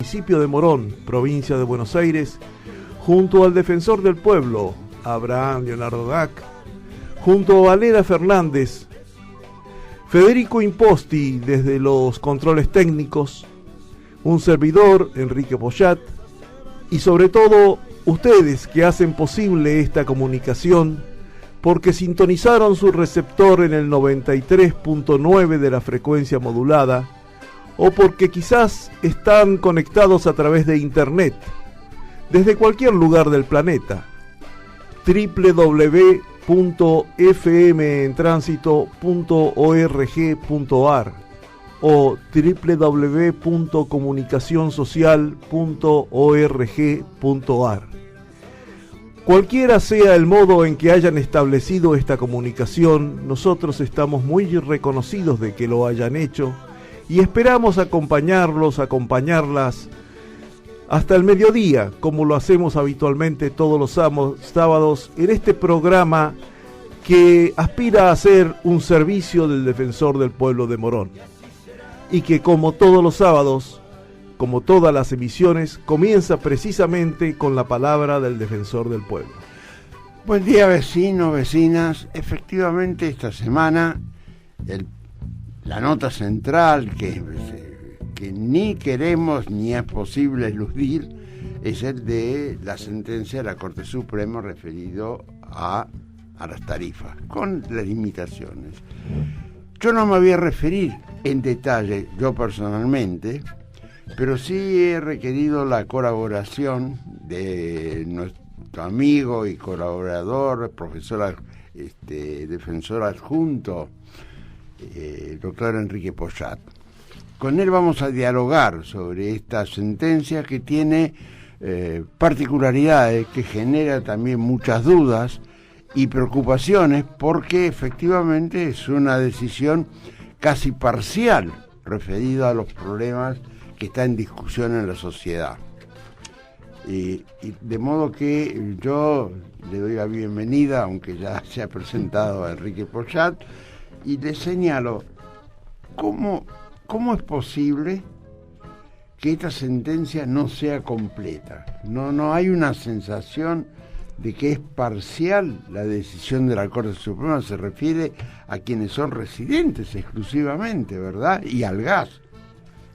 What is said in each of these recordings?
municipio de Morón, provincia de Buenos Aires, junto al defensor del pueblo, Abraham Leonardo Dac, junto a Valera Fernández, Federico Imposti desde los controles técnicos, un servidor, Enrique Poyat, y sobre todo ustedes que hacen posible esta comunicación porque sintonizaron su receptor en el 93.9 de la frecuencia modulada o porque quizás están conectados a través de internet desde cualquier lugar del planeta. www.fmentransito.org.ar o www.comunicacionsocial.org.ar. Cualquiera sea el modo en que hayan establecido esta comunicación, nosotros estamos muy reconocidos de que lo hayan hecho y esperamos acompañarlas hasta el mediodía, como lo hacemos habitualmente todos los sábados en este programa que aspira a ser un servicio del defensor del pueblo de Morón y que, como todos los sábados, como todas las emisiones, comienza precisamente con la palabra del defensor del pueblo. Buen día, vecinos, vecinas. Efectivamente, esta semana la nota central que ni queremos ni es posible eludir es el de la sentencia de la Corte Suprema referido a las tarifas, con las limitaciones. Yo no me voy a referir en detalle, yo personalmente, pero sí he requerido la colaboración de nuestro amigo y colaborador, profesor, defensor adjunto, el doctor Enrique Poyat. Con él vamos a dialogar sobre esta sentencia que tiene particularidades, que genera también muchas dudas y preocupaciones, porque efectivamente es una decisión casi parcial referida a los problemas que está en discusión en la sociedad. Y de modo que yo le doy la bienvenida, aunque ya se ha presentado a Enrique Poyat, y le señalo cómo es posible que esta sentencia no sea completa. No hay una sensación de que es parcial la decisión de la Corte Suprema, se refiere a quienes son residentes exclusivamente, ¿verdad? Y al gas.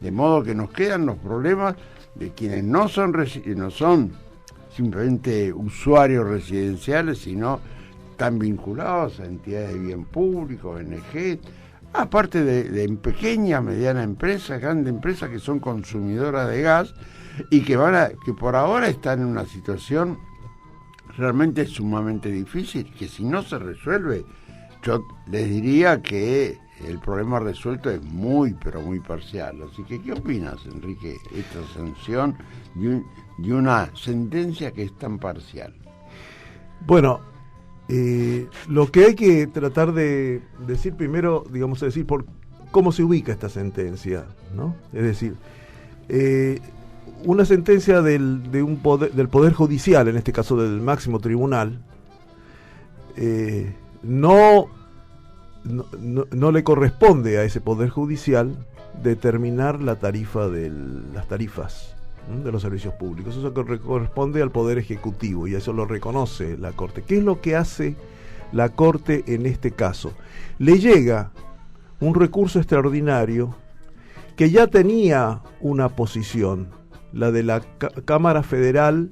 De modo que nos quedan los problemas de quienes no son simplemente usuarios residenciales, sino están vinculados a entidades de bien público, ONG, aparte de pequeñas, medianas empresas, grandes empresas que son consumidoras de gas y que por ahora están en una situación realmente sumamente difícil, que si no se resuelve, yo les diría que el problema resuelto es muy, pero muy parcial. Así que, ¿qué opinas, Enrique, esta sanción de una sentencia que es tan parcial? Bueno, lo que hay que tratar de decir primero, digamos, es decir, por cómo se ubica esta sentencia, ¿no? Es decir, una sentencia del Poder Judicial, en este caso del máximo tribunal, no le corresponde a ese Poder Judicial determinar las tarifas de los servicios públicos. Eso corresponde al Poder Ejecutivo y eso lo reconoce la Corte. ¿Qué es lo que hace la Corte en este caso? Le llega un recurso extraordinario que ya tenía una posición, la de la Cámara Federal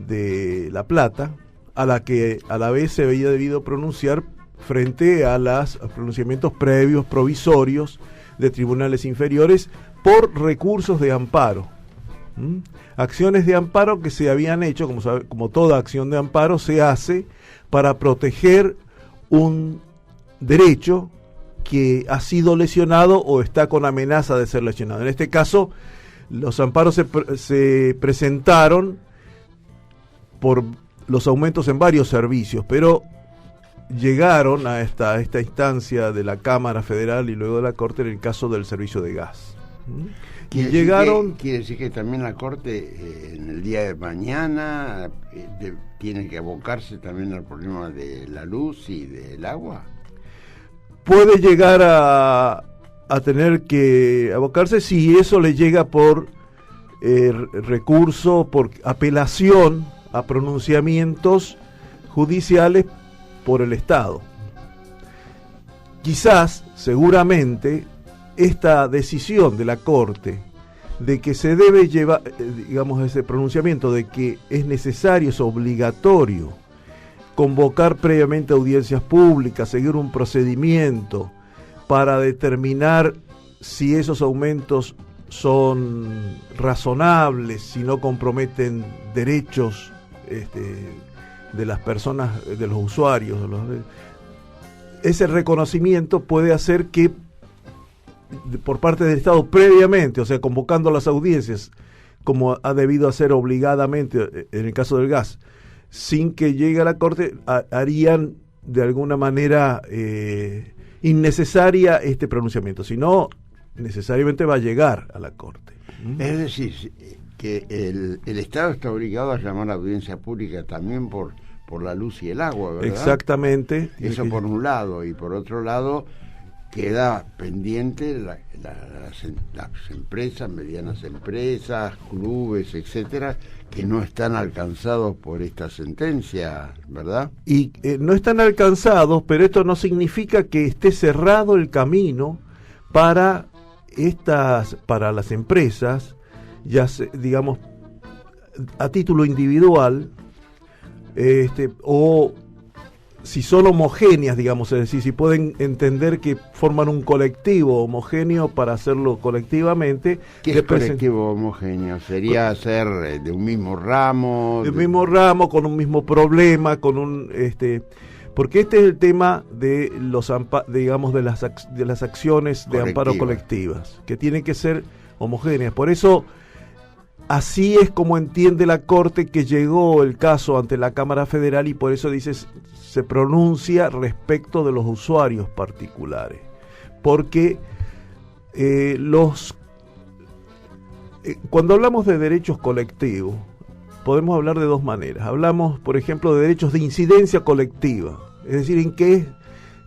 de La Plata, a la que a la vez se había debido pronunciar frente a los pronunciamientos previos provisorios de tribunales inferiores por recursos de amparo. Acciones de amparo que se habían hecho, como toda acción de amparo, se hace para proteger un derecho que ha sido lesionado o está con amenaza de ser lesionado. En este caso, los amparos se presentaron por los aumentos en varios servicios, pero llegaron a esta instancia de la Cámara Federal y luego de la Corte en el caso del servicio de gas. Quiere decir que también la Corte en el día de mañana tiene que abocarse también al problema de la luz y del agua. Puede llegar a tener que abocarse si eso le llega por recurso por apelación a pronunciamientos judiciales por el Estado. Quizás, seguramente, esta decisión de la Corte de que se debe llevar, digamos, ese pronunciamiento de que es necesario, es obligatorio convocar previamente audiencias públicas, seguir un procedimiento para determinar si esos aumentos son razonables, si no comprometen derechos de las personas, de los usuarios. Ese reconocimiento puede hacer que por parte del Estado previamente, o sea, convocando las audiencias, como ha debido hacer obligadamente en el caso del gas, sin que llegue a la Corte, harían de alguna manera innecesaria este pronunciamiento, si no, necesariamente va a llegar a la Corte. Es decir, que el Estado está obligado a llamar a audiencia pública también por la luz y el agua, ¿verdad? Exactamente. Eso por un lado, y por otro lado queda pendiente las empresas, medianas empresas, clubes, etcétera, que no están alcanzados por esta sentencia, ¿verdad? Y no están alcanzados, pero esto no significa que esté cerrado el camino para las empresas, ya digamos a título individual, o si son homogéneas, digamos, es decir, si pueden entender que forman un colectivo homogéneo para hacerlo colectivamente. ¿Qué es colectivo homogéneo? ¿Sería ser de un mismo ramo? De un mismo ramo, con un mismo problema, con un porque este es el tema de digamos de las acciones de amparo colectivas, que tienen que ser homogéneas. Por eso así es como entiende la Corte que llegó el caso ante la Cámara Federal, y por eso dice se pronuncia respecto de los usuarios particulares, porque cuando hablamos de derechos colectivos podemos hablar de dos maneras. Hablamos, por ejemplo, de derechos de incidencia colectiva, es decir, en que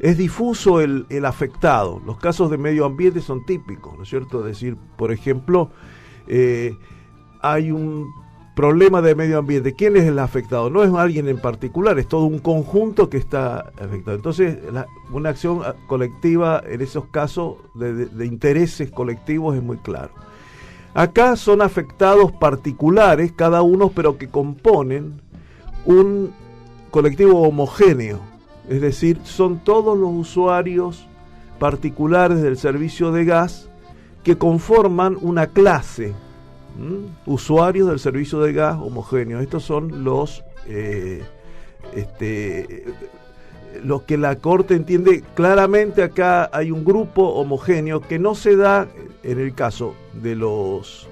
es difuso el afectado. Los casos de medio ambiente son típicos, ¿no es cierto? Es decir, por ejemplo, hay un problema de medio ambiente. ¿Quién es el afectado? No es alguien en particular, es todo un conjunto que está afectado. Entonces, una acción colectiva en esos casos de intereses colectivos es muy claro. Acá son afectados particulares, cada uno, pero que componen un colectivo homogéneo. Es decir, son todos los usuarios particulares del servicio de gas que conforman una clase. Usuarios del servicio de gas homogéneo. Estos son los que la Corte entiende claramente. Acá hay un grupo homogéneo que no se da en el caso de los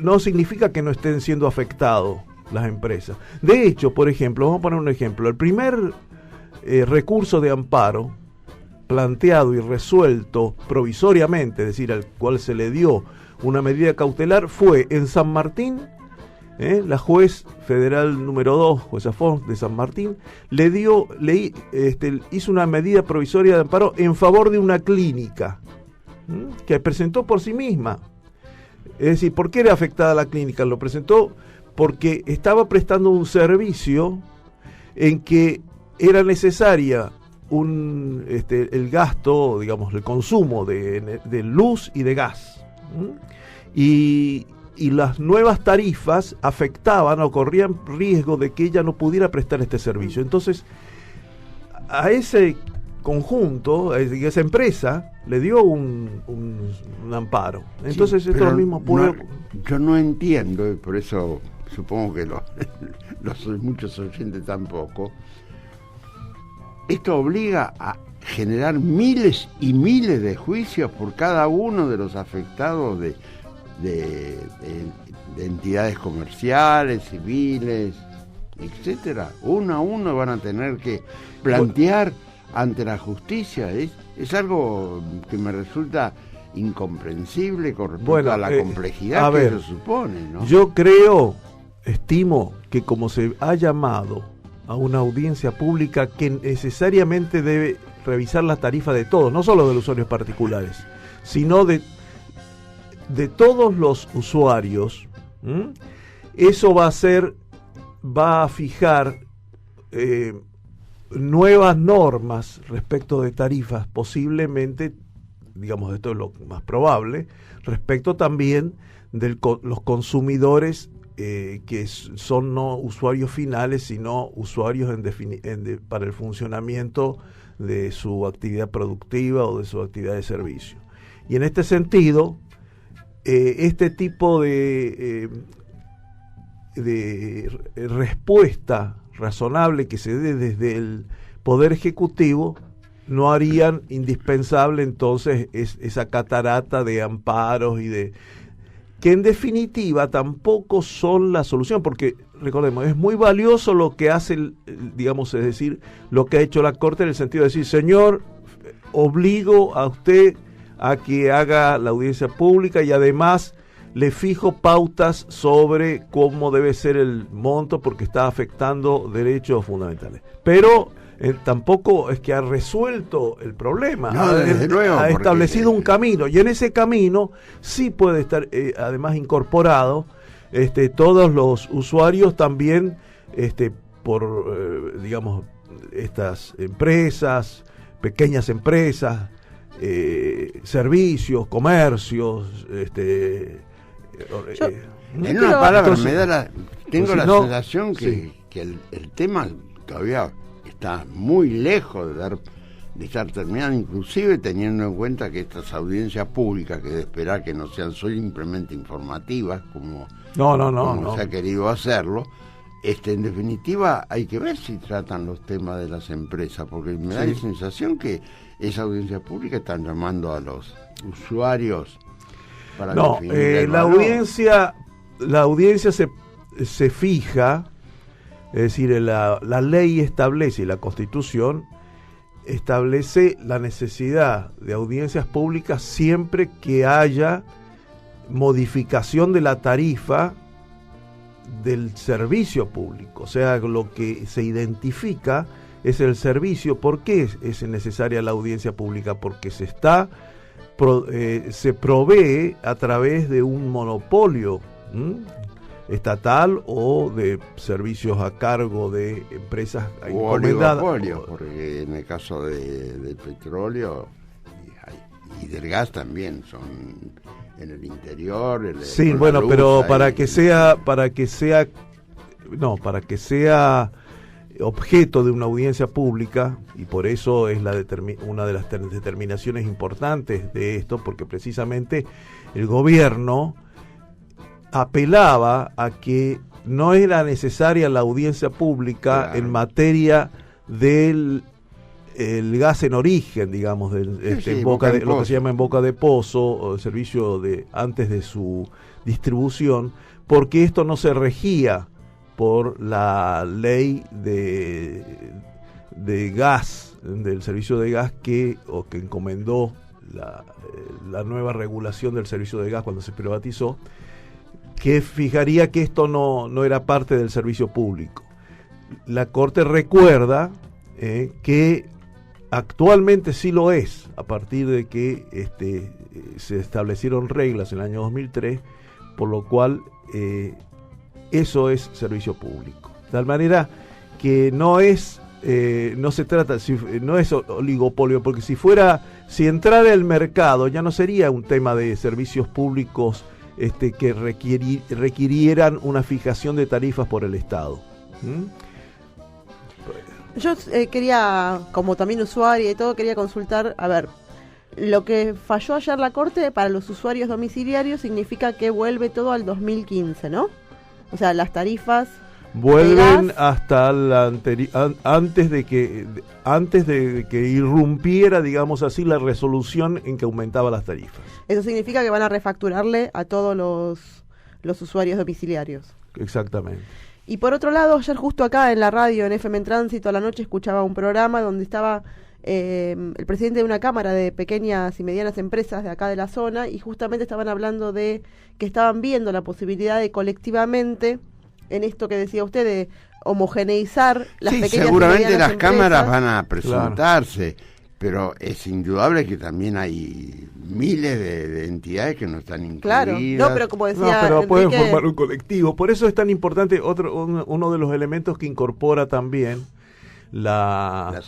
no significa que no estén siendo afectados las empresas. De hecho, por ejemplo, vamos a poner un ejemplo. El primer recurso de amparo planteado y resuelto provisoriamente, es decir, al cual se le dio una medida cautelar, fue en San Martín. La juez federal número 2, jueza Fons de San Martín, hizo una medida provisoria de amparo en favor de una clínica que presentó por sí misma. Es decir, ¿por qué era afectada la clínica? Lo presentó porque estaba prestando un servicio en que era necesaria el gasto, digamos, el consumo de luz y de gas. Y las nuevas tarifas afectaban o corrían riesgo de que ella no pudiera prestar este servicio. Entonces, a ese conjunto, a esa empresa, le dio un amparo. Entonces, sí, esto lo mismo puede... yo no entiendo, y por eso supongo que muchos oyentes tampoco. Esto obliga a generar miles y miles de juicios por cada uno de los afectados de entidades comerciales, civiles, etcétera. Uno a uno van a tener que plantear ante la justicia. Es algo que me resulta incomprensible con respecto a la complejidad que eso supone, ¿no? Yo estimo que como se ha llamado a una audiencia pública que necesariamente debe revisar la tarifa de todos, no solo de los usuarios particulares, sino de de todos los usuarios, eso va a fijar nuevas normas respecto de tarifas, posiblemente, digamos, esto es lo más probable, respecto también de los consumidores que son no usuarios finales, sino usuarios para el funcionamiento de su actividad productiva o de su actividad de servicio. Y en este sentido, este tipo de respuesta razonable que se dé desde el Poder Ejecutivo no harían indispensable entonces esa catarata de amparos y de que en definitiva tampoco son la solución, porque recordemos, es muy valioso lo que hace, digamos, es decir, lo que ha hecho la Corte en el sentido de decir, señor, obligo a usted a que haga la audiencia pública y además le fijo pautas sobre cómo debe ser el monto porque está afectando derechos fundamentales. Pero tampoco es que ha resuelto el problema, no, desde luego, ha establecido un camino, y en ese camino sí puede estar además incorporado todos los usuarios también por digamos estas empresas, pequeñas empresas, servicios, Yo, comercios, en una palabra, entonces, tengo la sensación sí, que el tema todavía está muy lejos de estar terminado, inclusive teniendo en cuenta que estas audiencias públicas, que de esperar que no sean simplemente informativas como se ha querido hacerlo, en definitiva hay que ver si tratan los temas de las empresas, porque me da la sensación que esa audiencia pública están llamando a los usuarios para definir el valor. La audiencia se fija, es decir, la ley establece y la Constitución establece la necesidad de audiencias públicas siempre que haya modificación de la tarifa del servicio público, o sea, lo que se identifica es el servicio. ¿Por qué es necesaria la audiencia pública? Porque se provee a través de un monopolio estatal o de servicios a cargo de empresas encomendadas. Porque en el caso del petróleo y del gas también son en el interior. Sí, bueno, pero para que sea objeto de una audiencia pública, y por eso es una de las determinaciones importantes de esto, porque precisamente el gobierno apelaba a que no era necesaria la audiencia pública en materia del el gas en origen, digamos, en boca de, lo que se llama en boca de pozo, o el servicio antes de su distribución, porque esto no se regía por la ley de gas, del servicio de gas que encomendó la nueva regulación del servicio de gas cuando se privatizó, que fijaría que esto no era parte del servicio público. La Corte recuerda que actualmente sí lo es, a partir de que se establecieron reglas en el año 2003, por lo cual eso es servicio público. De tal manera que no se trata, no es oligopolio, porque si entrara el mercado ya no sería un tema de servicios públicos que requirieran una fijación de tarifas por el Estado. Yo quería, como también usuaria y todo, quería consultar, a ver, lo que falló ayer la Corte para los usuarios domiciliarios significa que vuelve todo al 2015, ¿no? O sea, las tarifas vuelven hasta antes de que irrumpiera, digamos así, la resolución en que aumentaba las tarifas. Eso significa que van a refacturarle a todos los usuarios domiciliarios. Exactamente. Y por otro lado, ayer justo acá en la radio, en FM en Tránsito, a la noche escuchaba un programa donde estaba el presidente de una cámara de pequeñas y medianas empresas de acá de la zona, y justamente estaban hablando de que estaban viendo la posibilidad de colectivamente, en esto que decía usted, de homogeneizar las pequeñas seguramente y medianas las empresas. cámaras van a presentarse, pero es indudable que también hay miles de entidades que no están incluidas. Claro, no, pero como decía pero pueden Enrique, formar un colectivo. Por eso es tan importante uno de los elementos que incorpora también la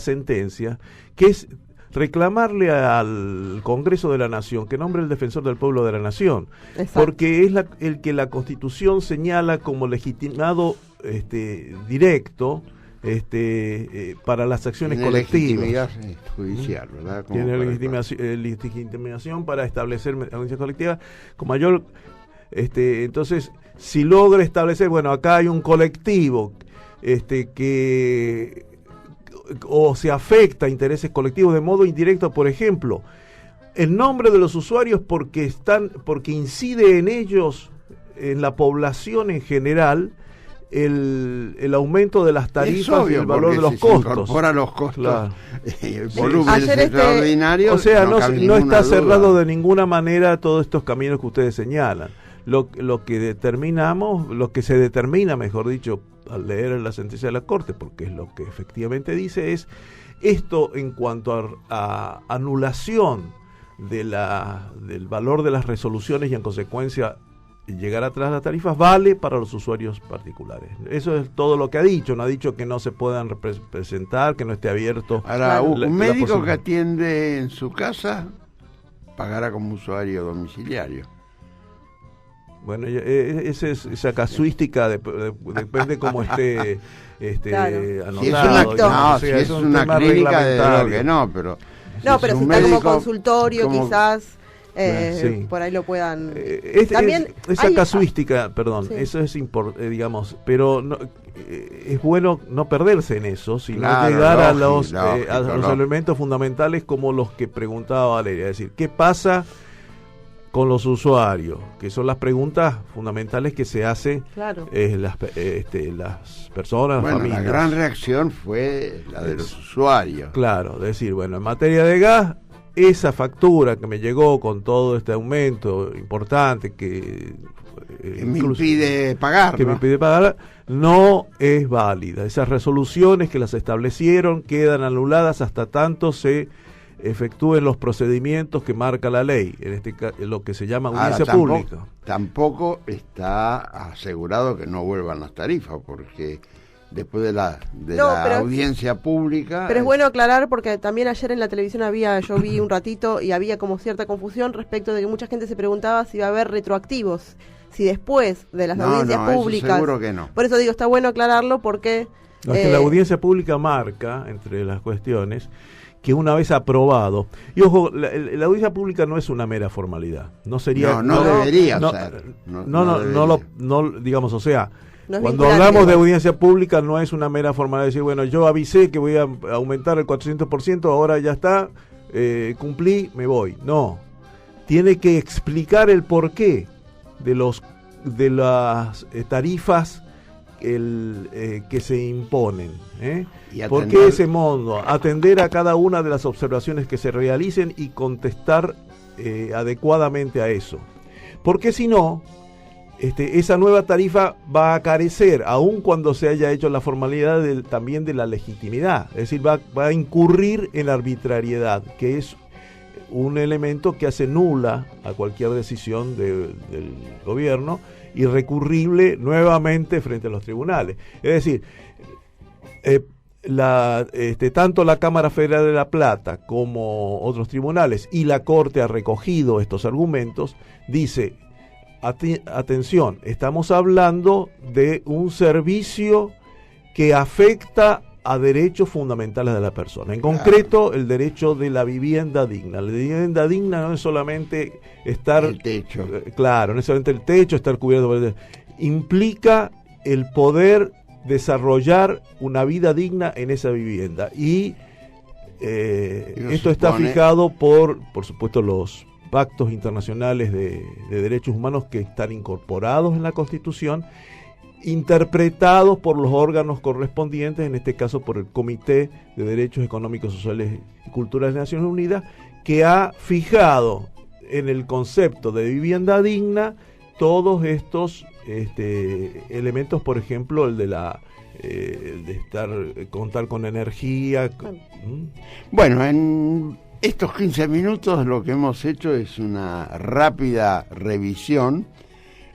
sentencia, que es reclamarle al Congreso de la Nación que nombre el defensor del pueblo de la Nación. Exacto. Porque es el que la Constitución señala como legitimado directo para las acciones colectivas. Legitimidad judicial, ¿verdad? Tiene legitimación para establecer audiencias colectivas con mayor entonces, si logra establecer, bueno, acá hay un colectivo que o se afecta a intereses colectivos de modo indirecto, por ejemplo, el nombre de los usuarios porque incide en ellos, en la población en general, el aumento de las tarifas y el valor de los costos. Se incorpora los costos, claro. El volumen es extraordinario. O sea, no está cerrado de ninguna manera todos estos caminos que ustedes señalan. Lo que se determina, mejor dicho, al leer la sentencia de la Corte, porque es lo que efectivamente dice, es esto en cuanto a anulación del valor de las resoluciones y en consecuencia llegar atrás las tarifas, vale para los usuarios particulares. Eso es todo lo que ha dicho. No ha dicho que no se puedan representar, que no esté abierto. Ahora, un médico que atiende en su casa pagará como usuario domiciliario. Bueno, esa casuística depende cómo esté claro. anotado. Si es una clínica, de lo que no, pero... No, pero si está como consultorio, quizás... sí. Por ahí lo puedan... esa casuística, perdón, sí. Eso es digamos, pero es bueno no perderse en eso, sino llegar a los elementos fundamentales como los que preguntaba Valeria, es decir, ¿qué pasa con los usuarios? Que son las preguntas fundamentales que se hacen las personas, las familias. La gran reacción fue la de los usuarios. Claro, es decir, bueno, en materia de gas, esa factura que me llegó con todo este aumento importante que me impide pagar, no es válida. Esas resoluciones que las establecieron quedan anuladas hasta tanto se efectúen los procedimientos que marca la ley, en este caso lo que se llama audiencia pública. Tampoco está asegurado que no vuelvan las tarifas, porque después de la audiencia pública... Pero es bueno aclarar, porque también ayer en la televisión yo vi un ratito y había como cierta confusión respecto de que mucha gente se preguntaba si iba a haber retroactivos, si después de las audiencias públicas... Eso seguro que no. Por eso digo, está bueno aclararlo porque... Es que la audiencia pública marca, entre las cuestiones, que una vez aprobado, y ojo, la audiencia pública no es una mera formalidad, no sería... No debería ser. No, digamos, o sea... Cuando hablamos de audiencia pública no es una mera formalidad de decir, bueno, yo avisé que voy a aumentar el 400%, ahora ya está, cumplí, me voy. No, tiene que explicar el porqué de las tarifas que se imponen. ¿Por qué ese modo? Atender a cada una de las observaciones que se realicen y contestar adecuadamente a eso. Porque si no... esa nueva tarifa va a carecer, aun cuando se haya hecho la formalidad también de la legitimidad, es decir, va a incurrir en la arbitrariedad, que es un elemento que hace nula a cualquier decisión del gobierno y recurrible nuevamente frente a los tribunales. Es decir, tanto la Cámara Federal de La Plata como otros tribunales y la Corte ha recogido estos argumentos, dice... Atención, estamos hablando de un servicio que afecta a derechos fundamentales de la persona. En concreto, el derecho de la vivienda digna. La vivienda digna no es solamente estar... El techo. Claro, no es solamente el techo, estar cubierto por el techo. Implica el poder desarrollar una vida digna en esa vivienda. Y esto está fijado por supuesto, los pactos internacionales de derechos humanos que están incorporados en la Constitución, interpretados por los órganos correspondientes, en este caso por el Comité de Derechos Económicos, Sociales y Culturales de Naciones Unidas, que ha fijado en el concepto de vivienda digna todos estos elementos, por ejemplo, el de contar con energía. Bueno, en estos 15 minutos lo que hemos hecho es una rápida revisión.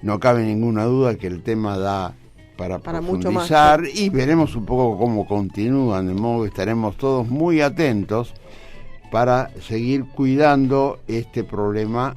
No cabe ninguna duda que el tema da para profundizar mucho más, y veremos un poco cómo continúan, de modo que estaremos todos muy atentos para seguir cuidando este problema,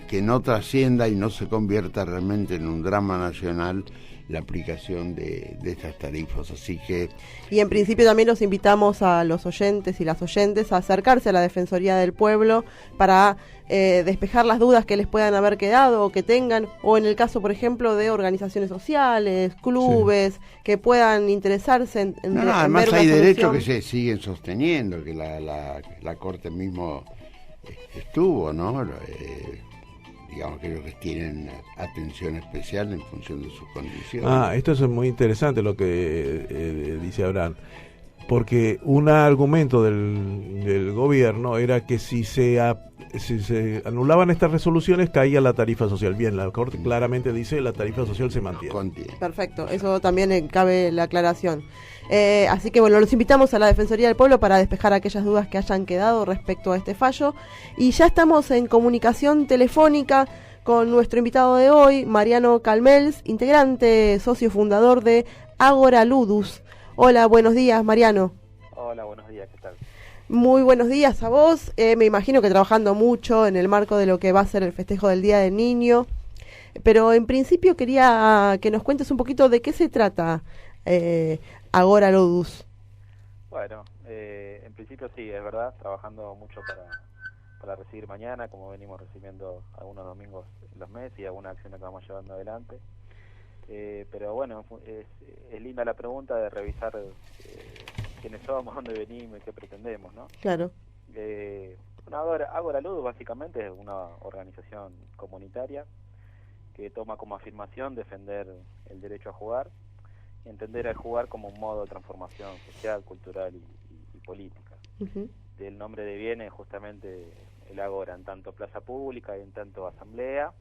que no trascienda y no se convierta realmente en un drama nacional la aplicación de estas tarifas. Así que... Y en principio también los invitamos a los oyentes y las oyentes a acercarse a la Defensoría del Pueblo para despejar las dudas que les puedan haber quedado o que tengan, o en el caso, por ejemplo, de organizaciones sociales, clubes, que puedan interesarse en además hay derechos que se siguen sosteniendo, que la Corte mismo estuvo, ¿no? Digamos que ellos tienen atención especial en función de sus condiciones. Esto es muy interesante lo que dice Abraham, porque un argumento del gobierno era que si se anulaban estas resoluciones caía la tarifa social. Bien, la Corte claramente dice la tarifa social se mantiene. Perfecto, eso también cabe la aclaración. Así que bueno, los invitamos a la Defensoría del Pueblo para despejar aquellas dudas que hayan quedado respecto a este fallo. Y ya estamos en comunicación telefónica con nuestro invitado de hoy, Mariano Calmels, integrante, socio fundador de Ágora Ludus. Hola, buenos días, Mariano. Hola, buenos días, ¿qué tal? Muy buenos días a vos. Me imagino que trabajando mucho en el marco de lo que va a ser el festejo del Día del Niño. Pero en principio quería que nos cuentes un poquito de qué se trata Ágora Ludus. Bueno, en principio sí, es verdad, trabajando mucho para recibir mañana, como venimos recibiendo algunos domingos en los meses y algunas acciones que vamos llevando adelante. Pero bueno, es linda la pregunta de revisar quiénes somos, dónde venimos y qué pretendemos, ¿no? Claro. Ágora Ludus básicamente es una organización comunitaria que toma como afirmación defender el derecho a jugar, entender el jugar como un modo de transformación social, cultural y política. Uh-huh. Del nombre deviene justamente el Ágora en tanto plaza pública y en tanto asamblea,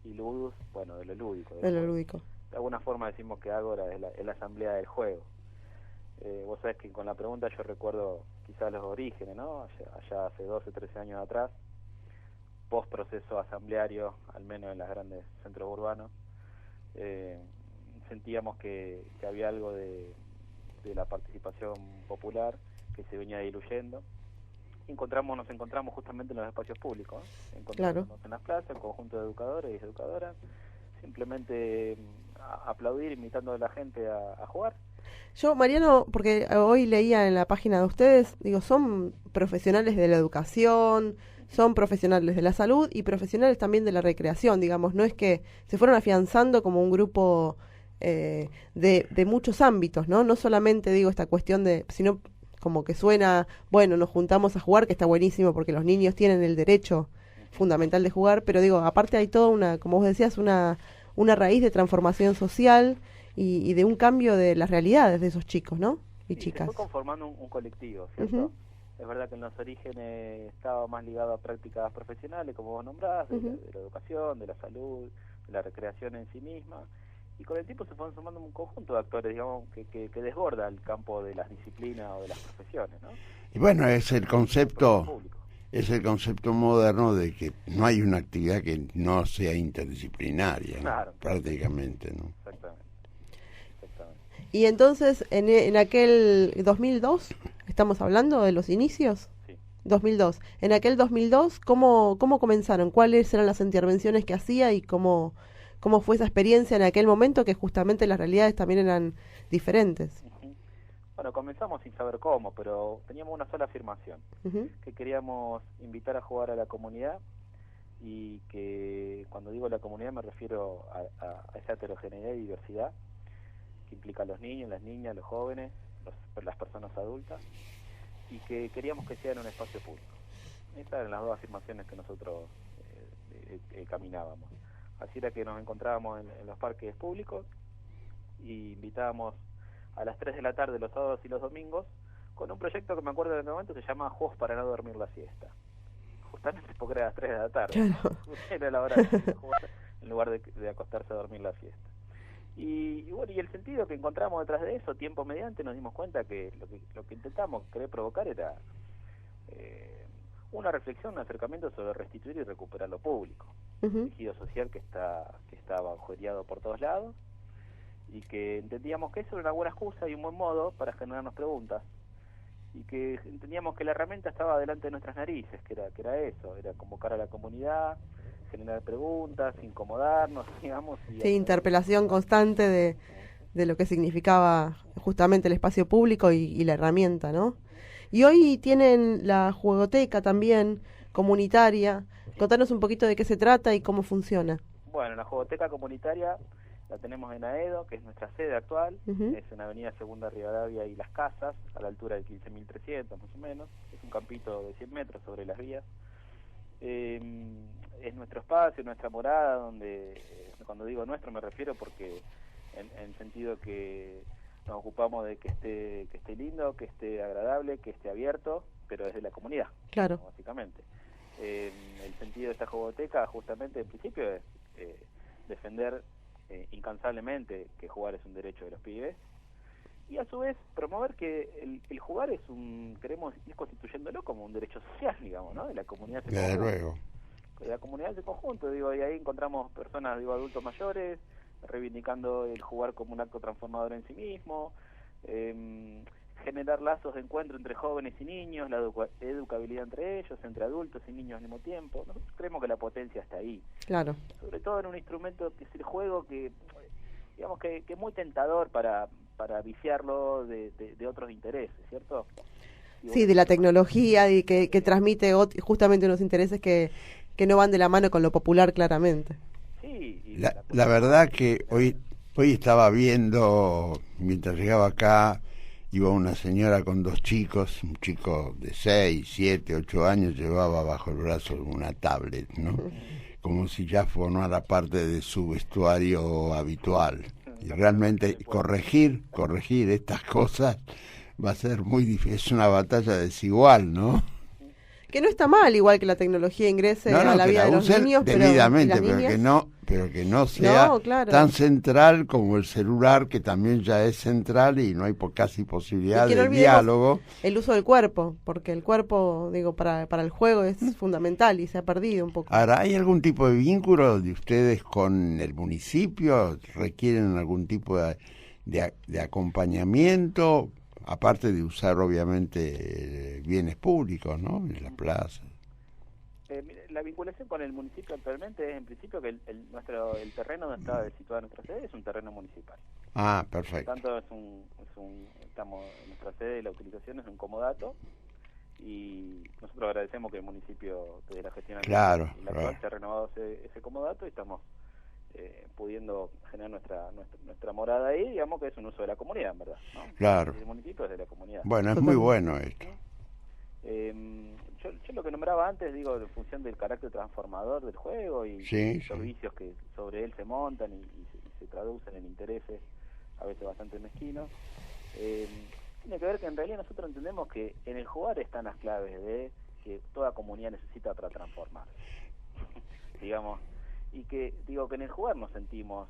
y Ludus, bueno, de lo lúdico. De lo lúdico. De alguna forma decimos que Ágora es la asamblea del juego. Vos sabés que con la pregunta yo recuerdo quizás los orígenes, ¿no? Allá hace 12, 13 años atrás, post proceso asambleario, al menos en los grandes centros urbanos, sentíamos que había algo de la participación popular que se venía diluyendo. Nos encontramos justamente en los espacios públicos, encontrándonos en las plazas, el conjunto de educadores y educadoras, simplemente aplaudir, invitando a la gente a jugar. Yo, Mariano, porque hoy leía en la página de ustedes, digo, son profesionales de la educación, son profesionales de la salud y profesionales también de la recreación, digamos, no es que se fueron afianzando como un grupo de muchos ámbitos, ¿no? No solamente, digo, esta cuestión sino como que suena, bueno, nos juntamos a jugar, que está buenísimo porque los niños tienen el derecho fundamental de jugar, pero digo, aparte hay toda una, como vos decías, una raíz de transformación social y de un cambio de las realidades de esos chicos, ¿no? Y chicas. Se fue conformando un colectivo, ¿cierto? Uh-huh. Es verdad que en los orígenes estaba más ligado a prácticas profesionales, como vos nombrás, uh-huh, de la educación, de la salud, de la recreación en sí misma, y con el tiempo se fueron sumando un conjunto de actores, digamos, que desborda el campo de las disciplinas o de las profesiones, ¿no? Y bueno, es el concepto moderno de que no hay una actividad que no sea interdisciplinaria, claro, ¿no? Prácticamente, ¿no? Exactamente. Y entonces, en aquel 2002, ¿estamos hablando de los inicios? Sí. 2002. En aquel 2002, ¿cómo comenzaron? ¿Cuáles eran las intervenciones que hacía y cómo fue esa experiencia en aquel momento, que justamente las realidades también eran diferentes? Uh-huh. Bueno, comenzamos sin saber cómo, pero teníamos una sola afirmación, uh-huh, que queríamos invitar a jugar a la comunidad, y que cuando digo la comunidad me refiero a esa heterogeneidad y diversidad que implica a los niños, las niñas, los jóvenes, las personas adultas, y que queríamos que sea en un espacio público. Estas eran las dos afirmaciones que nosotros caminábamos. Así era que nos encontrábamos en los parques públicos y invitábamos a las 3 de la tarde los sábados y los domingos con un proyecto que me acuerdo en el momento se llama Juegos para no dormir la siesta. Justamente porque era a las 3 de la tarde. Claro. Era la hora de jugar en lugar lugar de acostarse a dormir la siesta. Y bueno, y el sentido que encontramos detrás de eso, tiempo mediante, nos dimos cuenta que lo que intentamos querer provocar era una reflexión, un acercamiento sobre restituir y recuperar lo público. Un tejido social que está agujereado por todos lados, y que entendíamos que eso era una buena excusa y un buen modo para generarnos preguntas, y que entendíamos que la herramienta estaba delante de nuestras narices, que era eso, era convocar a la comunidad, generar preguntas, incomodarnos, digamos. Sí, interpelación constante de lo que significaba justamente el espacio público y la herramienta, ¿no? Y hoy tienen la juegoteca también, comunitaria. Contanos un poquito de qué se trata y cómo funciona. Bueno, la jugoteca comunitaria la tenemos en Aedo, que es nuestra sede actual, es en Avenida Segunda Rivadavia y Las Casas, a la altura de 15.300 más o menos, es un campito de 100 metros sobre las vías. Es nuestro espacio, nuestra morada, donde, cuando digo nuestro me refiero porque en sentido que nos ocupamos de que esté lindo, que esté agradable, que esté abierto, pero desde la comunidad, claro, ¿no? Básicamente. El sentido de esta jugoteca justamente en principio es defender incansablemente que jugar es un derecho de los pibes, y a su vez promover que el jugar queremos ir constituyéndolo como un derecho social, digamos, ¿no? De la comunidad de Desde luego. De la comunidad de conjunto, digo, y ahí encontramos personas, adultos mayores, reivindicando el jugar como un acto transformador en sí mismo, generar lazos de encuentro entre jóvenes y niños, la educabilidad entre ellos, entre adultos y niños al mismo tiempo. Nosotros creemos que la potencia está ahí. Claro. Sobre todo en un instrumento que es el juego, que digamos que es muy tentador para viciarlo de otros intereses, ¿cierto? Sí, de la tecnología y que transmite justamente unos intereses que no van de la mano con lo popular, claramente. Sí. Y la verdad que hoy estaba viendo, mientras llegaba acá, iba una señora con dos chicos, un chico de 6, 7, 8 años, llevaba bajo el brazo una tablet, ¿no? Como si ya formara parte de su vestuario habitual. Y realmente corregir estas cosas va a ser muy difícil, es una batalla desigual, ¿no? Que no está mal, igual que la tecnología ingrese a la vida de los niños, debidamente, pero que no sea tan central como el celular, que también ya es central y no hay casi posibilidad de diálogo. El uso del cuerpo, porque el cuerpo, para el juego es fundamental y se ha perdido un poco. Ahora, ¿hay algún tipo de vínculo de ustedes con el municipio? ¿Requieren algún tipo de acompañamiento? Aparte de usar, obviamente, bienes públicos, ¿no? En la plaza. La vinculación con el municipio actualmente es, en principio, que el terreno donde está situada nuestra sede es un terreno municipal. Ah, perfecto. Por tanto, estamos en nuestra sede, la utilización es un comodato, y nosotros agradecemos que el municipio, desde la gestión actual, se ha renovado ese comodato, y estamos pudiendo generar nuestra morada ahí, digamos que es un uso de la comunidad, en verdad, ¿no? Claro. El municipio es de la comunidad. Bueno, es muy bueno esto. Yo lo que nombraba antes, en función del carácter transformador del juego y los vicios que sobre él se montan y se traducen en intereses a veces bastante mezquinos, tiene que ver que en realidad nosotros entendemos que en el jugar están las claves de que toda comunidad necesita para transformarse. Digamos, y que en el jugar nos sentimos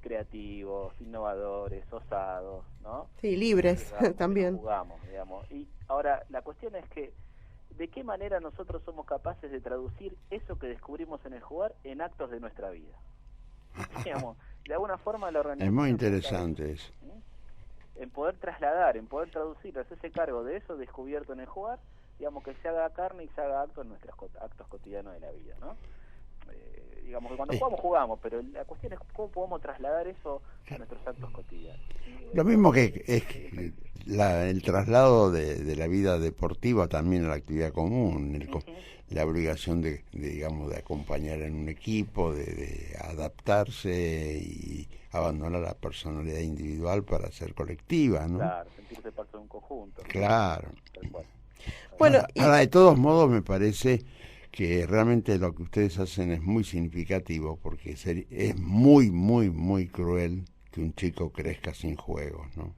creativos, innovadores, osados, ¿no? Sí, libres también. Jugamos, digamos. Y ahora la cuestión es que ¿de qué manera nosotros somos capaces de traducir eso que descubrimos en el jugar en actos de nuestra vida? Digamos, de alguna forma la organización... Es muy interesante eso. En poder trasladar, en poder traducir, hacerse cargo de eso descubierto en el jugar, digamos, que se haga carne y se haga acto en nuestros actos cotidianos de la vida, ¿no? Digamos que cuando jugamos, pero la cuestión es cómo podemos trasladar eso a nuestros actos cotidianos. Lo mismo que es el traslado de la vida deportiva también a la actividad común, la obligación de acompañar en un equipo, de adaptarse y abandonar la personalidad individual para ser colectiva, ¿no? Claro, sentirse parte de un conjunto. Claro. Tal cual. Bueno, ahora, de todos modos, me parece que realmente lo que ustedes hacen es muy significativo, porque es muy, muy, muy cruel que un chico crezca sin juegos, ¿no?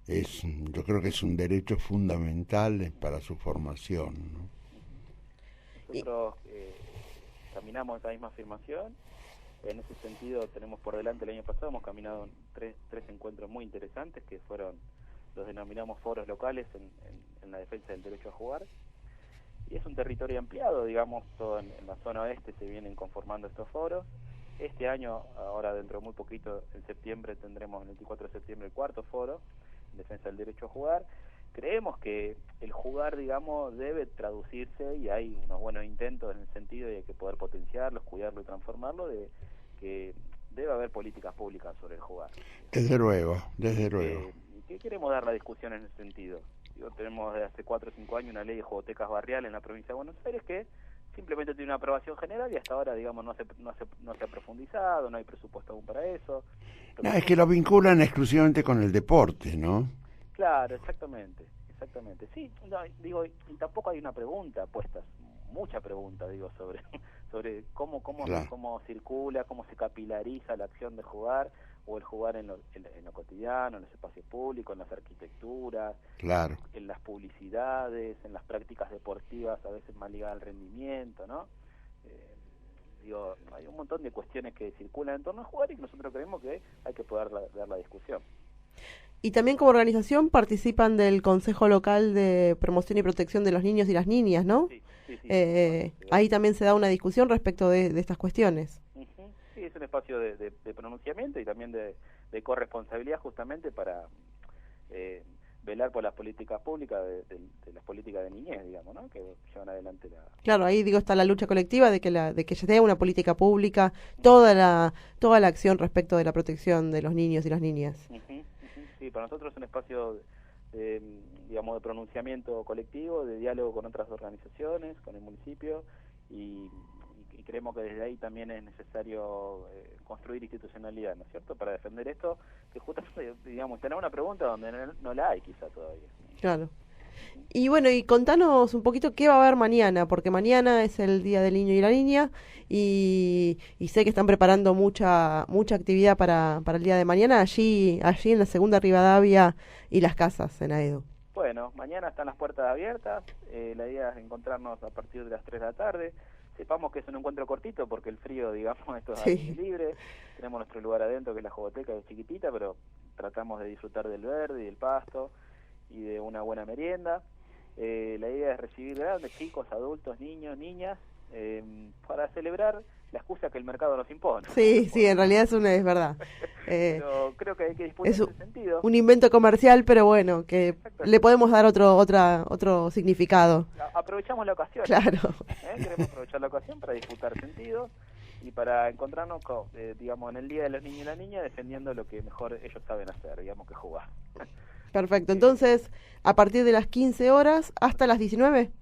Yo creo que es un derecho fundamental para su formación, ¿no? Nosotros caminamos esa misma afirmación. En ese sentido tenemos por delante, el año pasado hemos caminado tres encuentros muy interesantes que fueron, los denominamos foros locales en la defensa del derecho a jugar, y es un territorio ampliado, digamos, todo en la zona oeste se vienen conformando estos foros. Este año, ahora dentro de muy poquito, en septiembre tendremos, el 24 de septiembre, el cuarto foro en defensa del derecho a jugar. Creemos que el jugar, digamos, debe traducirse, y hay unos buenos intentos en el sentido de que poder potenciarlos, cuidarlo y transformarlo, de que debe haber políticas públicas sobre el jugar. Desde luego, desde luego. ¿Y qué queremos dar la discusión en ese sentido? Tenemos desde hace 4 o 5 años una ley de jugotecas barriales en la provincia de Buenos Aires que simplemente tiene una aprobación general y hasta ahora, digamos, no se ha profundizado, no hay presupuesto aún para eso. No, es que lo vinculan exclusivamente con el deporte, ¿no? Claro, exactamente. Sí, no, digo, y tampoco hay una pregunta puesta, mucha pregunta, digo, sobre cómo claro, cómo circula, cómo se capilariza la acción de jugar, o el jugar en lo cotidiano, en los espacios públicos, en las arquitecturas, claro, en las publicidades, en las prácticas deportivas a veces más ligadas al rendimiento, ¿no? Digo, hay un montón de cuestiones que circulan en torno a jugar y nosotros creemos que hay que poder dar la discusión. Y también como organización participan del Consejo Local de Promoción y Protección de los Niños y las Niñas, ¿no? Sí. Ahí también se da una discusión respecto de estas cuestiones. Sí, es un espacio de pronunciamiento y también de corresponsabilidad justamente para velar por las políticas públicas, de las políticas de niñez, digamos, ¿no? Que llevan adelante la... Claro, ahí digo está la lucha colectiva de que se dé una política pública, toda la acción respecto de la protección de los niños y las niñas. Sí, para nosotros es un espacio digamos, de pronunciamiento colectivo, de diálogo con otras organizaciones, con el municipio, y creemos que desde ahí también es necesario construir institucionalidad, ¿no es cierto?, para defender esto, que justamente, digamos, tener una pregunta donde no la hay quizá todavía. Claro. Y bueno, y contanos un poquito qué va a haber mañana, porque mañana es el Día del Niño y la Niña, y sé que están preparando mucha actividad para el día de mañana allí en la Segunda Rivadavia y Las Casas, en Aedo. Bueno, mañana están las puertas abiertas, la idea es encontrarnos a partir de las 3 de la tarde, sepamos que es un encuentro cortito porque el frío, digamos, esto es aire libre, tenemos nuestro lugar adentro que es la jugoteca, que es chiquitita, pero tratamos de disfrutar del verde y del pasto y de una buena merienda. La idea es recibir grandes, chicos, adultos, niños, niñas, para celebrar la excusa que el mercado nos impone. Sí, en realidad es verdad. Pero creo que hay que disponer en ese sentido. Un invento comercial, pero bueno, que le podemos dar otro significado. Aprovechamos la ocasión. Claro. Queremos aprovechar la ocasión para disfrutar sentidos y para encontrarnos, digamos, en el Día de los Niños y la Niña, defendiendo lo que mejor ellos saben hacer, digamos, que jugar. Perfecto. Entonces, a partir de las 15 horas hasta las 19.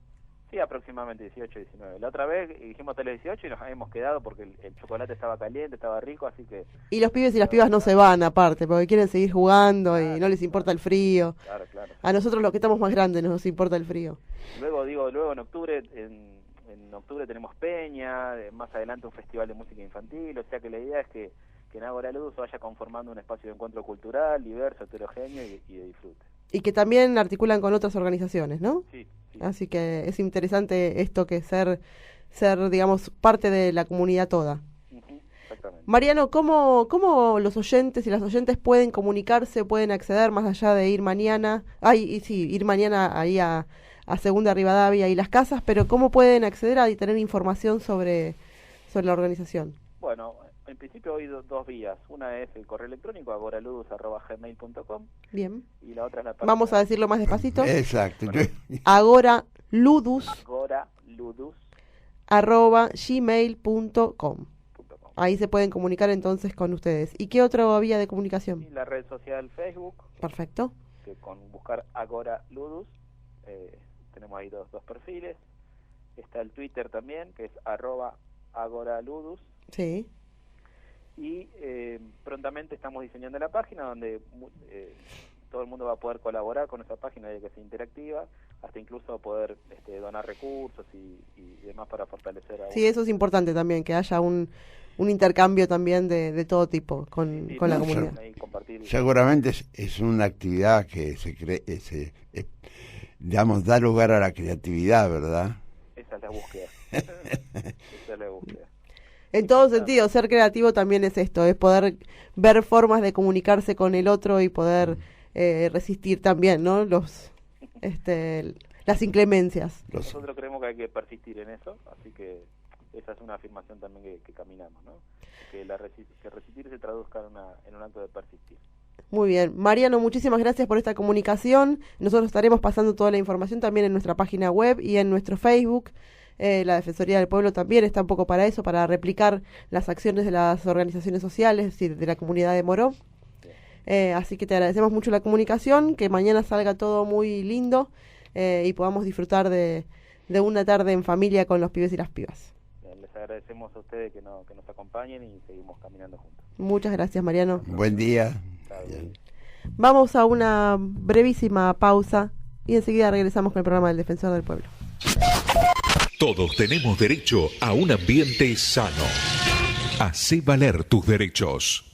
Sí, aproximadamente 18, 19. La otra vez dijimos hasta las 18 y nos habíamos quedado porque el chocolate estaba caliente, estaba rico, así que... Y los pibes y las pibas no se van aparte, porque quieren seguir jugando y no les importa el frío. Claro. A nosotros los que estamos más grandes nos importa el frío. Luego en octubre, en octubre tenemos Peña, más adelante un festival de música infantil, o sea que la idea es que en Ágora Ludus vaya conformando un espacio de encuentro cultural, diverso, heterogéneo y de disfrute. Y que también articulan con otras organizaciones, ¿no? Sí. Así que es interesante esto que ser digamos, parte de la comunidad toda. Exactamente. Mariano, ¿cómo los oyentes y las oyentes pueden comunicarse, pueden acceder más allá de ir mañana? Ir mañana ahí a Segunda Rivadavia y Las Casas, pero ¿cómo pueden acceder a tener información sobre la organización? Bueno, en principio hoy dos vías. Una es el correo electrónico agoraludus@gmail.com. Bien. Y la otra es la página. Vamos a decirlo más despacito. Exacto. Bueno. agoraludus @gmail.com. Ahí se pueden comunicar entonces con ustedes. ¿Y qué otra vía de comunicación? Y la red social Facebook. Perfecto. Que con buscar Agora Ludus tenemos ahí dos perfiles. Está el Twitter también, que es @agoraludus. Sí. Y prontamente estamos diseñando la página donde todo el mundo va a poder colaborar con esa página de que sea interactiva, hasta incluso poder donar recursos y demás para fortalecer a... Sí, eso es importante también, que haya un intercambio también de todo tipo con la comunidad. Seguramente es una actividad que digamos, da lugar a la creatividad, ¿verdad? Esa es la búsqueda. Esa es la búsqueda. En todo sentido, ser creativo también es esto, es poder ver formas de comunicarse con el otro y poder resistir también, ¿no? Las inclemencias. Nosotros creemos que hay que persistir en eso, así que esa es una afirmación también que caminamos, ¿no? Que resistir se traduzca en un acto de persistir. Muy bien. Mariano, muchísimas gracias por esta comunicación. Nosotros estaremos pasando toda la información también en nuestra página web y en nuestro Facebook. La Defensoría del Pueblo también está un poco para eso, para replicar las acciones de las organizaciones sociales y de la comunidad de Morón. Así que te agradecemos mucho la comunicación, que mañana salga todo muy lindo y podamos disfrutar de una tarde en familia con los pibes y las pibas. Les agradecemos a ustedes que nos acompañen y seguimos caminando juntos. Muchas gracias, Mariano. Buen día. Vamos a una brevísima pausa y enseguida regresamos con el programa del Defensor del Pueblo. Todos tenemos derecho a un ambiente sano. Hacé valer tus derechos.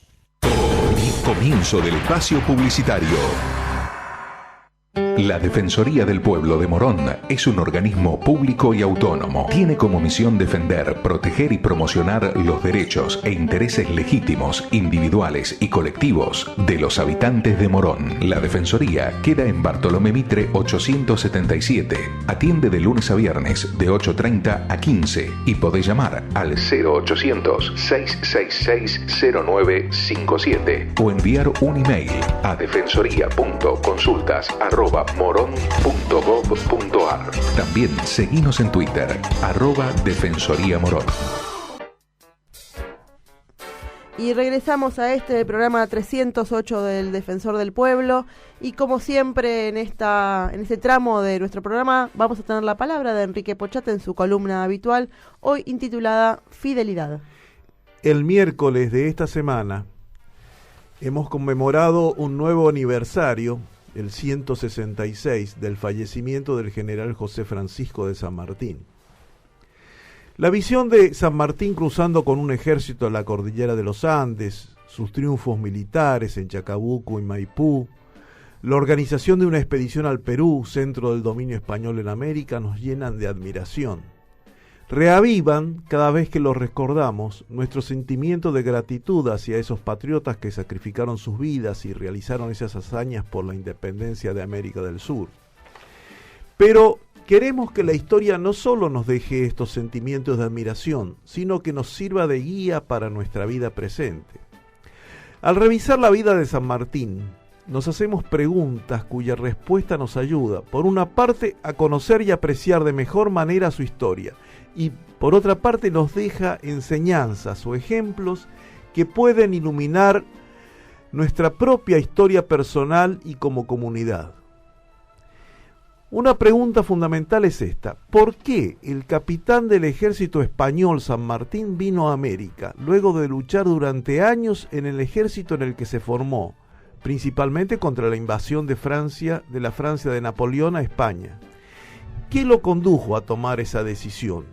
Comienzo del espacio publicitario. La Defensoría del Pueblo de Morón es un organismo público y autónomo. Tiene como misión defender, proteger y promocionar los derechos e intereses legítimos, individuales y colectivos de los habitantes de Morón. La Defensoría queda en Bartolomé Mitre 877. Atiende de lunes a viernes de 8:30 a 15 y podés llamar al 0800-666-0957 o enviar un email a defensoría.consultas@moron.gov.ar. También seguinos en Twitter, @Defensoría Morón. Y regresamos a este programa 308 del Defensor del Pueblo. Y como siempre en este tramo de nuestro programa vamos a tener la palabra de Enrique Pochata en su columna habitual, hoy intitulada Fidelidad. El miércoles de esta semana hemos conmemorado un nuevo aniversario, el 166 del fallecimiento del general José Francisco de San Martín. La visión de San Martín cruzando con un ejército a la cordillera de los Andes, sus triunfos militares en Chacabuco y Maipú, la organización de una expedición al Perú, centro del dominio español en América, nos llenan de admiración. Reavivan, cada vez que lo recordamos, nuestro sentimiento de gratitud hacia esos patriotas que sacrificaron sus vidas y realizaron esas hazañas por la independencia de América del Sur. Pero queremos que la historia no solo nos deje estos sentimientos de admiración, sino que nos sirva de guía para nuestra vida presente. Al revisar la vida de San Martín, nos hacemos preguntas cuya respuesta nos ayuda, por una parte, a conocer y apreciar de mejor manera su historia, y por otra parte nos deja enseñanzas o ejemplos que pueden iluminar nuestra propia historia personal y como comunidad. Una pregunta fundamental es esta: ¿por qué el capitán del ejército español San Martín vino a América, luego de luchar durante años en el ejército en el que se formó, principalmente contra la invasión de la Francia de Napoleón a España? ¿Qué lo condujo a tomar esa decisión?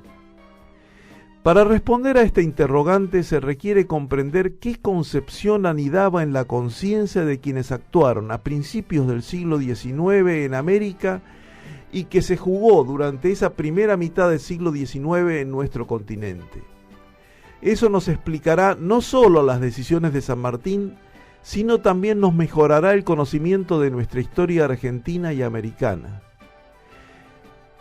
Para responder a este interrogante se requiere comprender qué concepción anidaba en la conciencia de quienes actuaron a principios del siglo XIX en América y que se jugó durante esa primera mitad del siglo XIX en nuestro continente. Eso nos explicará no solo las decisiones de San Martín, sino también nos mejorará el conocimiento de nuestra historia argentina y americana.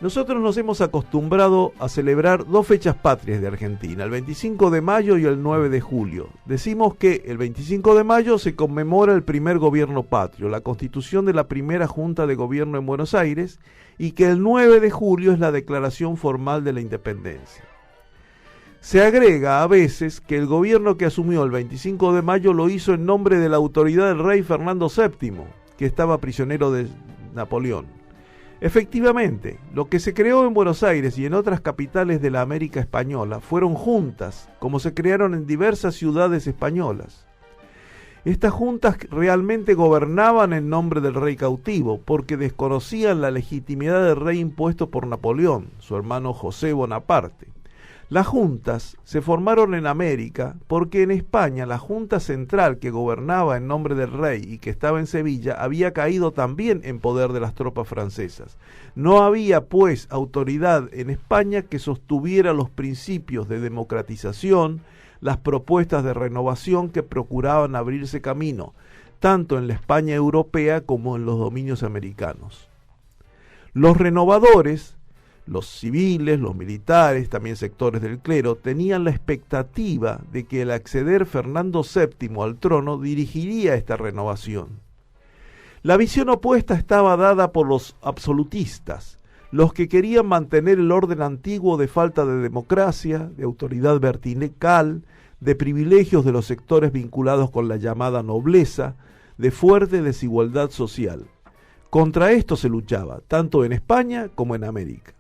Nosotros nos hemos acostumbrado a celebrar dos fechas patrias de Argentina, el 25 de mayo y el 9 de julio. Decimos que el 25 de mayo se conmemora el primer gobierno patrio, la constitución de la primera Junta de Gobierno en Buenos Aires, y que el 9 de julio es la declaración formal de la independencia. Se agrega a veces que el gobierno que asumió el 25 de mayo lo hizo en nombre de la autoridad del rey Fernando VII, que estaba prisionero de Napoleón. Efectivamente, lo que se creó en Buenos Aires y en otras capitales de la América española fueron juntas, como se crearon en diversas ciudades españolas. Estas juntas realmente gobernaban en nombre del rey cautivo, porque desconocían la legitimidad del rey impuesto por Napoleón, su hermano José Bonaparte. Las juntas se formaron en América porque en España la junta central que gobernaba en nombre del rey y que estaba en Sevilla había caído también en poder de las tropas francesas. No había, pues, autoridad en España que sostuviera los principios de democratización, las propuestas de renovación que procuraban abrirse camino, tanto en la España europea como en los dominios americanos. Los renovadores, los civiles, los militares, también sectores del clero, tenían la expectativa de que al acceder Fernando VII al trono dirigiría esta renovación. La visión opuesta estaba dada por los absolutistas, los que querían mantener el orden antiguo de falta de democracia, de autoridad vertical, de privilegios de los sectores vinculados con la llamada nobleza, de fuerte desigualdad social. Contra esto se luchaba, tanto en España como en América.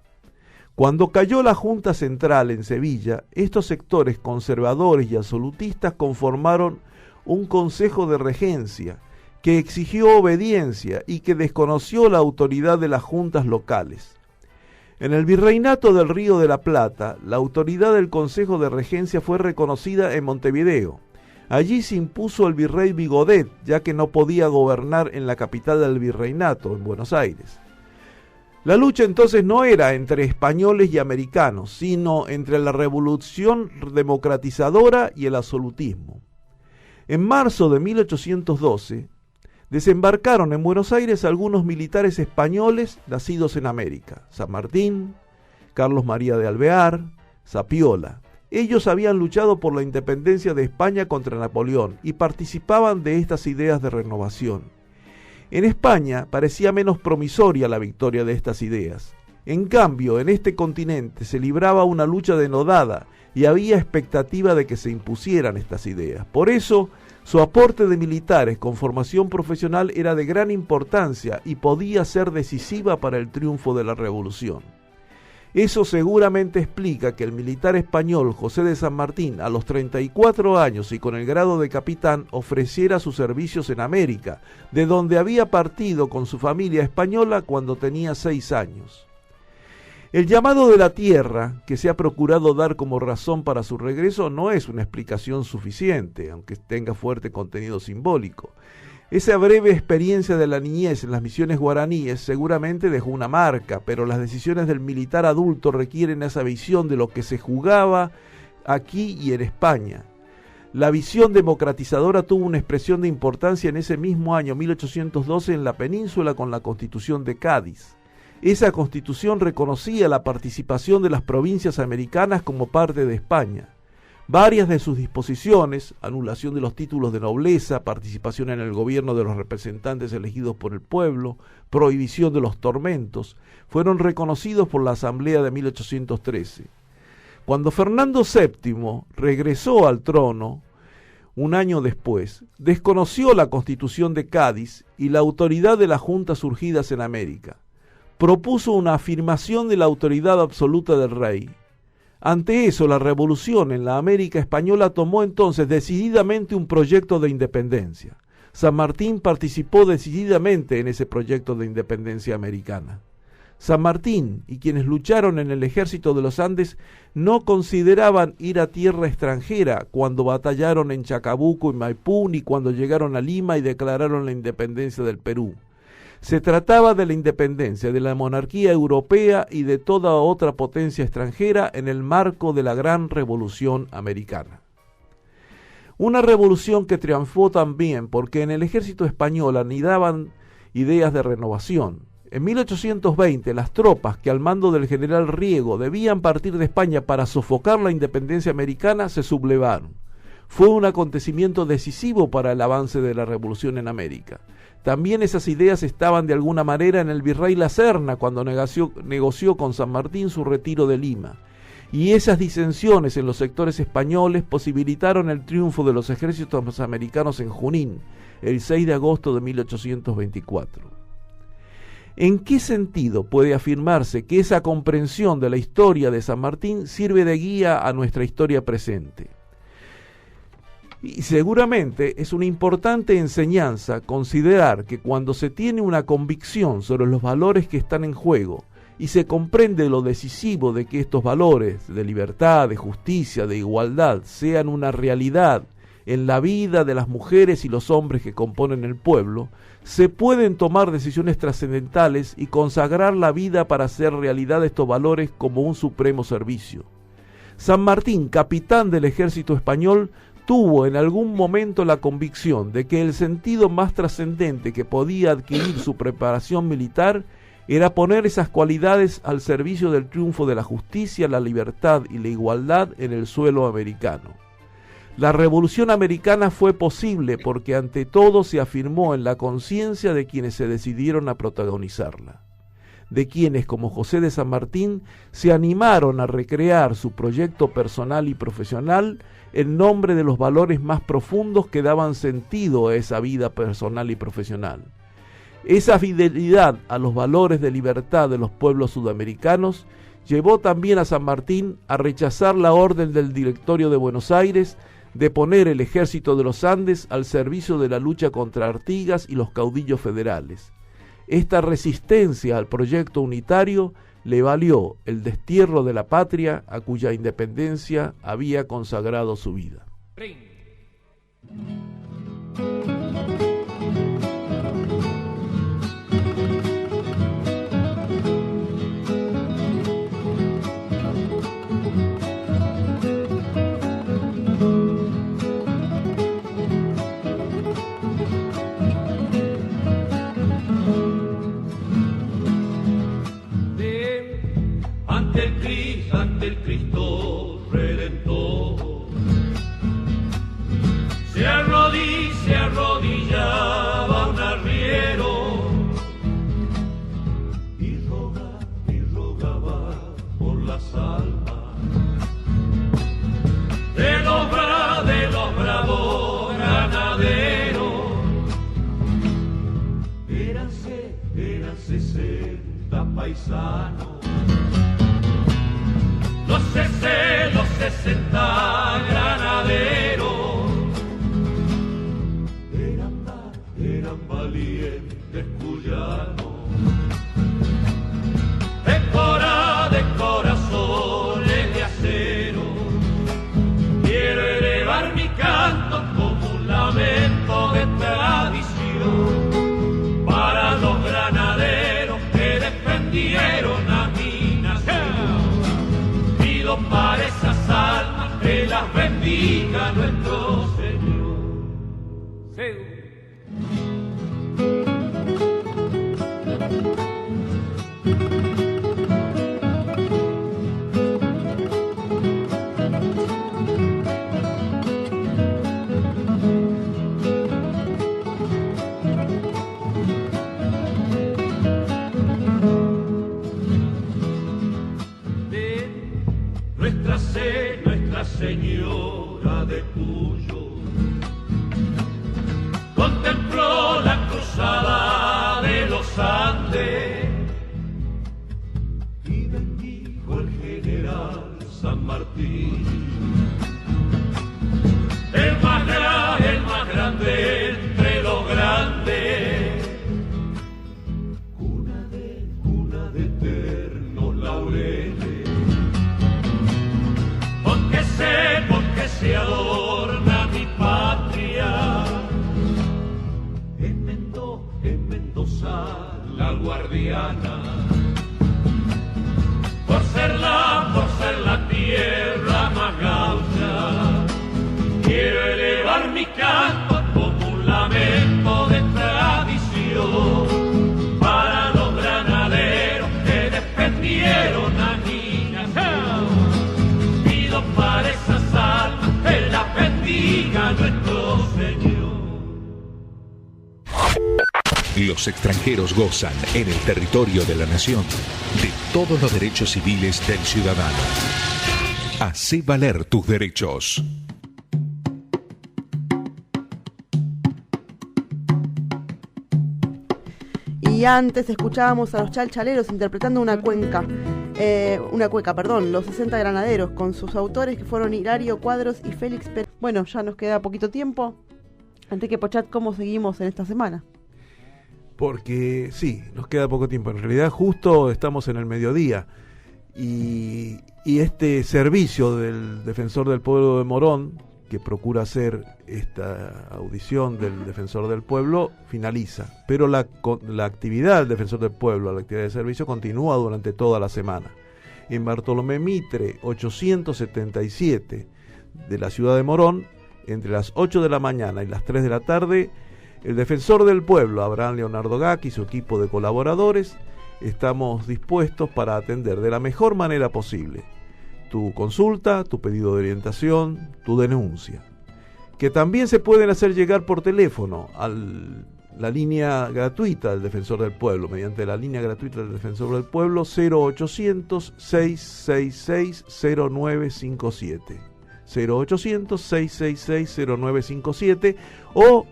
Cuando cayó la Junta Central en Sevilla, estos sectores conservadores y absolutistas conformaron un consejo de regencia que exigió obediencia y que desconoció la autoridad de las juntas locales. En el virreinato del Río de la Plata, la autoridad del Consejo de Regencia fue reconocida en Montevideo. Allí se impuso el virrey Vigodet, ya que no podía gobernar en la capital del virreinato, en Buenos Aires. La lucha entonces no era entre españoles y americanos, sino entre la revolución democratizadora y el absolutismo. En marzo de 1812, desembarcaron en Buenos Aires algunos militares españoles nacidos en América: San Martín, Carlos María de Alvear, Zapiola. Ellos habían luchado por la independencia de España contra Napoleón y participaban de estas ideas de renovación. En España parecía menos promisoria la victoria de estas ideas. En cambio, en este continente se libraba una lucha denodada y había expectativa de que se impusieran estas ideas. Por eso, su aporte de militares con formación profesional era de gran importancia y podía ser decisiva para el triunfo de la revolución. Eso seguramente explica que el militar español José de San Martín, a los 34 años y con el grado de capitán, ofreciera sus servicios en América, de donde había partido con su familia española cuando tenía 6 años. El llamado de la tierra, que se ha procurado dar como razón para su regreso, no es una explicación suficiente, aunque tenga fuerte contenido simbólico. Esa breve experiencia de la niñez en las misiones guaraníes seguramente dejó una marca, pero las decisiones del militar adulto requieren esa visión de lo que se jugaba aquí y en España. La visión democratizadora tuvo una expresión de importancia en ese mismo año 1812 en la península con la Constitución de Cádiz. Esa Constitución reconocía la participación de las provincias americanas como parte de España. Varias de sus disposiciones, anulación de los títulos de nobleza, participación en el gobierno de los representantes elegidos por el pueblo, prohibición de los tormentos, fueron reconocidos por la Asamblea de 1813. Cuando Fernando VII regresó al trono, un año después, desconoció la Constitución de Cádiz y la autoridad de las juntas surgidas en América. Propuso una afirmación de la autoridad absoluta del rey. Ante eso, la revolución en la América española tomó entonces decididamente un proyecto de independencia. San Martín participó decididamente en ese proyecto de independencia americana. San Martín y quienes lucharon en el ejército de los Andes no consideraban ir a tierra extranjera cuando batallaron en Chacabuco y Maipú, ni cuando llegaron a Lima y declararon la independencia del Perú. Se trataba de la independencia de la monarquía europea y de toda otra potencia extranjera en el marco de la gran revolución americana. Una revolución que triunfó también porque en el ejército español anidaban ideas de renovación. En 1820 las tropas que al mando del general Riego debían partir de España para sofocar la independencia americana se sublevaron. Fue un acontecimiento decisivo para el avance de la revolución en América. También esas ideas estaban de alguna manera en el virrey La Serna cuando negoció con San Martín su retiro de Lima. Y esas disensiones en los sectores españoles posibilitaron el triunfo de los ejércitos americanos en Junín, el 6 de agosto de 1824. ¿En qué sentido puede afirmarse que esa comprensión de la historia de San Martín sirve de guía a nuestra historia presente? Y seguramente es una importante enseñanza considerar que cuando se tiene una convicción sobre los valores que están en juego y se comprende lo decisivo de que estos valores de libertad, de justicia, de igualdad sean una realidad en la vida de las mujeres y los hombres que componen el pueblo, se pueden tomar decisiones trascendentales y consagrar la vida para hacer realidad estos valores como un supremo servicio. San Martín, capitán del ejército español, tuvo en algún momento la convicción de que el sentido más trascendente que podía adquirir su preparación militar era poner esas cualidades al servicio del triunfo de la justicia, la libertad y la igualdad en el suelo americano. La Revolución Americana fue posible porque ante todo se afirmó en la conciencia de quienes se decidieron a protagonizarla, de quienes, como José de San Martín, se animaron a recrear su proyecto personal y profesional en nombre de los valores más profundos que daban sentido a esa vida personal y profesional. Esa fidelidad a los valores de libertad de los pueblos sudamericanos llevó también a San Martín a rechazar la orden del Directorio de Buenos Aires de poner el ejército de los Andes al servicio de la lucha contra Artigas y los caudillos federales. Esta resistencia al proyecto unitario le valió el destierro de la patria a cuya independencia había consagrado su vida. Ante el Cristo Redentor se arrodillaba un arriero y rogaba por las almas de los bravos granaderos. Eran 60 paisanos, los 60 granaderos, eran valientes cuyanos, de corazones de acero. Quiero elevar mi canto como un lamento de tradición para los granaderos que defendieron a mi nación. Para esas almas que las bendiga nuestro Señor. Nuestra Señora de Cuyo contempló la cruzada de los Andes y bendijo el general San Martín, el más grande entre los grandes, cuna de eternos laureles. Porque se adorna mi patria en Mendoza la guardiana, por ser la tierra más gaucha. Quiero elevar mi canto como un lamento de tradición para los granaderos que defendieron a mi nación. Para esas almas que la bendiga nuestro Señor. Los extranjeros gozan en el territorio de la nación de todos los derechos civiles del ciudadano. Hacé valer tus derechos. Y antes escuchábamos a los chalchaleros interpretando una cueca, los 60 granaderos, con sus autores que fueron Hilario Cuadros y Félix Pérez. Bueno, ya nos queda poquito tiempo. Enrique Pochat, ¿cómo seguimos en esta semana? porque sí, nos queda poco tiempo. En realidad justo estamos en el mediodía y este servicio del Defensor del Pueblo de Morón, que procura hacer esta audición del Defensor del Pueblo, finaliza. Pero la actividad del Defensor del Pueblo, la actividad de servicio, continúa durante toda la semana. En Bartolomé Mitre 877 de la ciudad de Morón, entre las 8 de la mañana y las 3 de la tarde, el Defensor del Pueblo, Abraham Leonardo Gac, y su equipo de colaboradores, estamos dispuestos para atender de la mejor manera posible tu consulta, tu pedido de orientación, tu denuncia, que también se pueden hacer llegar por teléfono a la línea gratuita del Defensor del Pueblo, mediante la línea gratuita del Defensor del Pueblo 0800-666-0957, 0800-666-0957, o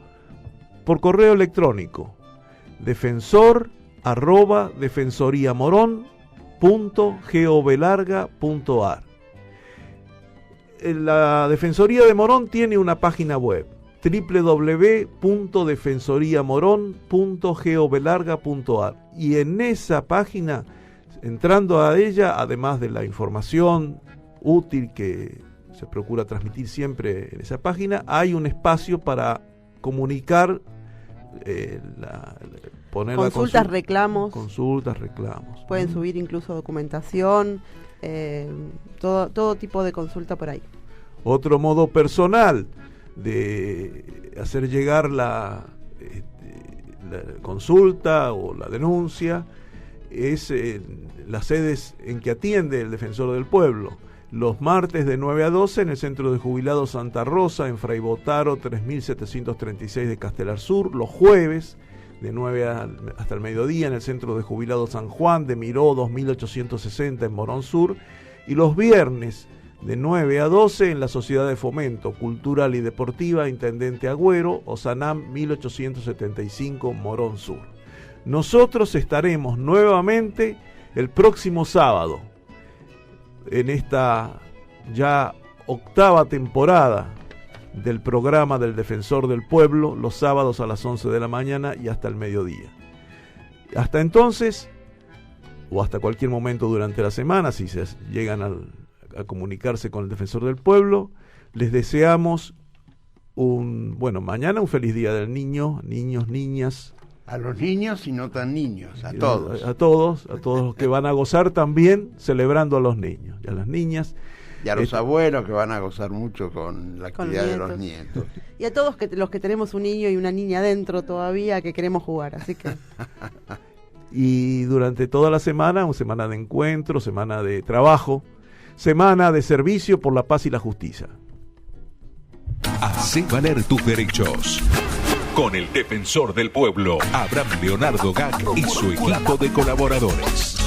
por correo electrónico defensor@defensoriamorón.gov.ar. La Defensoría de Morón tiene una página web, www.defensoriamorón.gov.ar, y en esa página, entrando a ella, además de la información útil que se procura transmitir siempre en esa página, hay un espacio para comunicar, poner consultas, reclamos. Pueden subir incluso documentación, todo tipo de consulta por ahí. Otro modo personal de hacer llegar la consulta o la denuncia es las sedes en que atiende el Defensor del Pueblo. Los martes de 9 a 12 en el Centro de Jubilados Santa Rosa, en Fray Botaro 3736 de Castelar Sur. Los jueves de 9 hasta el mediodía en el Centro de Jubilados San Juan de Miró 2860 en Morón Sur. Y los viernes de 9 a 12 en la Sociedad de Fomento Cultural y Deportiva Intendente Agüero, Osanam 1875 Morón Sur. Nosotros estaremos nuevamente el próximo sábado en esta ya 8ª temporada del programa del Defensor del Pueblo, los sábados a las 11 de la mañana y hasta el mediodía. Hasta entonces, o hasta cualquier momento durante la semana, si se llegan a comunicarse con el Defensor del Pueblo, les deseamos mañana un feliz Día del Niño, niños, niñas. A los niños y no tan niños, a todos. A todos los que van a gozar también celebrando a los niños y a las niñas. Y a los abuelos que van a gozar mucho con la actividad de los nietos. Y a todos los que tenemos un niño y una niña dentro todavía que queremos jugar, así que... Y durante toda la semana, una semana de encuentro, semana de trabajo, semana de servicio por la paz y la justicia. Hacé valer tus derechos con el Defensor del Pueblo, Abraham Leonardo Gac y su equipo de colaboradores.